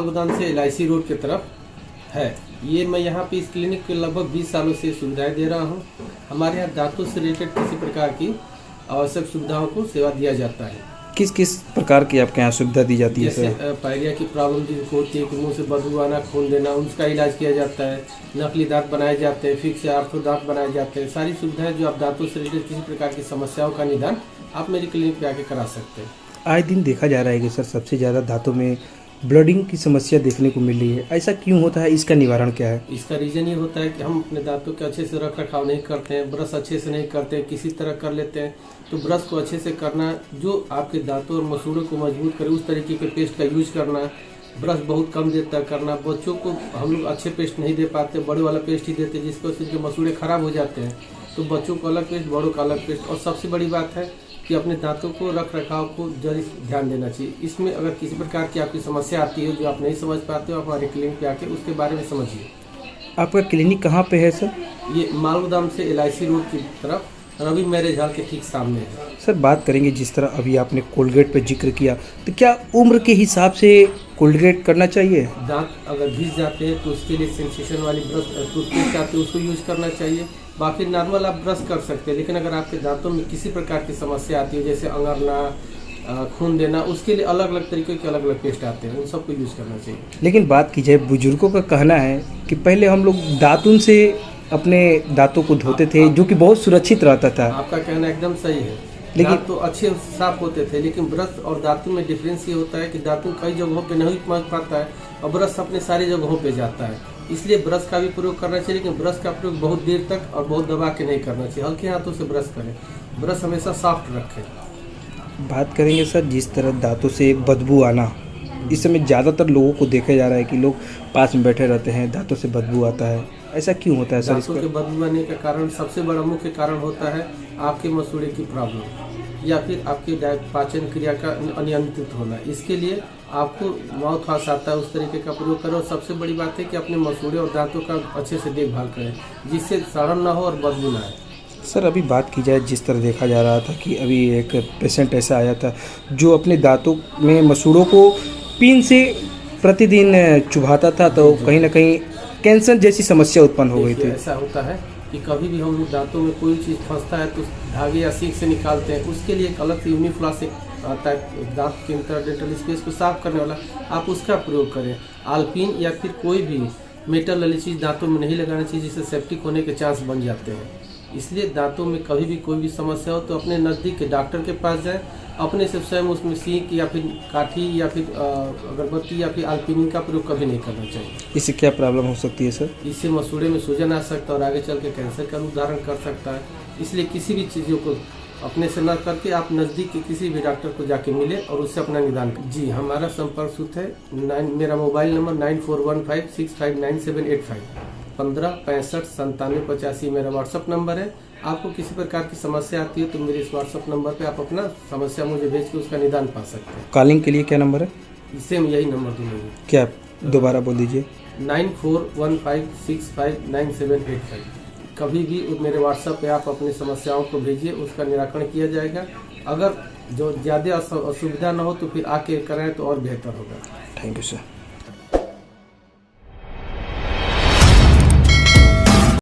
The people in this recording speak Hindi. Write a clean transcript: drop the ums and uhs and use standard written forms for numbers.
माल गोदाम से LIC रोड की तरफ है। ये मैं यहाँ पे इस क्लिनिक के लगभग 20 सालों से सुविधाएं दे रहा हूँ। हमारे यहाँ दांतों से रिलेटेड किसी प्रकार की आवश्यक सुविधाओं को सेवा दिया जाता है। किस किस प्रकार की आपके यहाँ सुविधा दी जाती है सर? जैसे पायरिया की प्रॉब्लम जिनको होती है कि मुंह से बदबू आना, खून देना, उसका इलाज किया जाता है। नकली दांत बनाए जाते हैं, फिक्स या आर्थो दांत बनाए जाते हैं। सारी सुविधाएं जो आप दांतों से रिलेटेड किसी प्रकार की समस्याओं का निदान आप मेरी क्लिनिक पे आके करा सकते हैं। आए दिन देखा जा रहा है कि सर सबसे ज़्यादा दांतों में ब्लडिंग की समस्या देखने को मिल रही है। ऐसा क्यों होता है? इसका निवारण क्या है? इसका रीजन ये होता है कि हम अपने दांतों के अच्छे से रख रखाव नहीं करते हैं, ब्रश अच्छे से नहीं करते हैं, किसी तरह कर लेते हैं। तो ब्रश को अच्छे से करना, जो आपके दांतों और मसूड़ों को मजबूत करे उस तरीके के पेस्ट का यूज करना। ब्रश बहुत कम देर तक करना। बच्चों को हम लोग अच्छे पेस्ट नहीं दे पाते, बड़े वाला पेस्ट ही देते, जिसकी वजह से उनके मसूड़े खराब हो जाते हैं। तो बच्चों को अलग पेस्ट, बड़ों का अलग पेस्ट। और सबसे बड़ी बात है कि अपने दांतों को रख रखाव को जरूर ध्यान देना चाहिए। इसमें अगर किसी प्रकार की आपकी समस्या आती है जो आप नहीं समझ पाते हो, आप हमारे क्लिनिक पे आके उसके बारे में समझिए। आपका क्लिनिक कहाँ पे है सर? ये माल गोदाम से LIC रोड की तरफ रवि मैरिज हॉल के ठीक सामने है। सर बात करेंगे, जिस तरह अभी आपने कोलगेट पे जिक्र किया, तो क्या उम्र के हिसाब से कोलगेट करना चाहिए? दांत अगर घिस जाते हैं तो उसके लिए सेंसेशन वाली ब्रश टूथपेस्ट आती है, उसको यूज करना चाहिए। बाकी नॉर्मल आप ब्रश कर सकते हैं, लेकिन अगर आपके दांतों में किसी प्रकार की समस्या आती है जैसे अंगरना, खून देना, उसके लिए अलग अलग तरीके के अलग अलग पेस्ट आते हैं, उन सबको यूज करना चाहिए। लेकिन बात की जाए, बुजुर्गों का कहना है कि पहले हम लोग दातुन से अपने दांतों को धोते थे, जो कि बहुत सुरक्षित रहता था। आपका कहना एकदम सही है, लेकिन तो अच्छे साफ होते थे। लेकिन ब्रश और दातुन में डिफरेंस ये होता है कि दातुन कई जगहों पे नहीं पहुंच पाता है और ब्रश अपने सारी जगहों पे जाता है। इसलिए ब्रश का भी प्रयोग करना चाहिए, लेकिन ब्रश का प्रयोग बहुत देर तक और बहुत दबा के नहीं करना चाहिए। हल्के हाथों से ब्रश करें, ब्रश हमेशा सॉफ्ट रखें। बात करेंगे सर, जिस तरह दांतों से बदबू आना, इस समय ज़्यादातर लोगों को देखा जा रहा है कि लोग पास में बैठे रहते हैं, दांतों से बदबू आता है। ऐसा क्यों होता है सर? दांतों के बदबू आने का कारण, सबसे बड़ा मुख्य कारण होता है आपके मसूड़े की प्रॉब्लम या फिर आपकी पाचन क्रिया का अनियंत्रित होना। इसके लिए आपको माउथ वॉश आता है, उस तरीके का प्रयोग करें। और सबसे बड़ी बात है कि अपने मसूड़े और दांतों का अच्छे से देखभाल करें, जिससे सड़न ना हो और बदबू ना आए। सर अभी बात की जाए, जिस तरह देखा जा रहा था कि अभी एक पेशेंट ऐसा आया था जो अपने दांतों में मसूड़ों को पिन से प्रतिदिन चुभाता था, तो कहीं ना कहीं कैंसर जैसी समस्या उत्पन्न हो गई थी। ऐसा होता है कि कभी भी हम लोग दांतों में कोई चीज़ फंसता है तो धागे या सीख से निकालते हैं। उसके लिए एक अलग से यूनिफ्लॉस आता है, दांत के इंटरडेंटल स्पेस को साफ करने वाला, आप उसका प्रयोग करें। आल्पिन या फिर कोई भी मेटल वाली चीज़ दांतों में नहीं लगाना चाहिए, जिससे सेप्टिक होने के चांस बन जाते हैं। इसलिए दांतों में कभी भी कोई भी समस्या हो तो अपने नज़दीक के डॉक्टर के पास जाएं। अपने से स्वयं उसमें सीख या फिर काठी या फिर अगरबत्ती या फिर आल्पिनिन का प्रयोग कभी नहीं करना चाहिए। इससे क्या प्रॉब्लम हो सकती है सर? इससे मसूड़े में सूजन आ सकता है और आगे चल के कैंसर का रूप धारण कर सकता है। इसलिए किसी भी चीज़ों को अपने से न करके आप नज़दीक के किसी भी डॉक्टर को जाके मिले और उससे अपना निदान करें। जी, हमारा संपर्क सूत्र है मेरा मोबाइल नंबर 9415659785, 15659785 मेरा व्हाट्सअप नंबर है। आपको किसी प्रकार की समस्या आती है तो मेरे इस व्हाट्सअप नंबर पे आप अपना समस्या मुझे भेज के उसका निदान पा सकते हैं। कॉलिंग के लिए क्या नंबर है? सेम यही नंबर दूंगा। क्या दोबारा बोल दीजिए। 9415659785। कभी भी मेरे व्हाट्सएप पे आप अपनी समस्याओं को भेजिए, उसका निराकरण किया जाएगा। अगर जो ज़्यादा असुविधा ना हो तो फिर आके कराएं तो और बेहतर होगा। Thank you sir.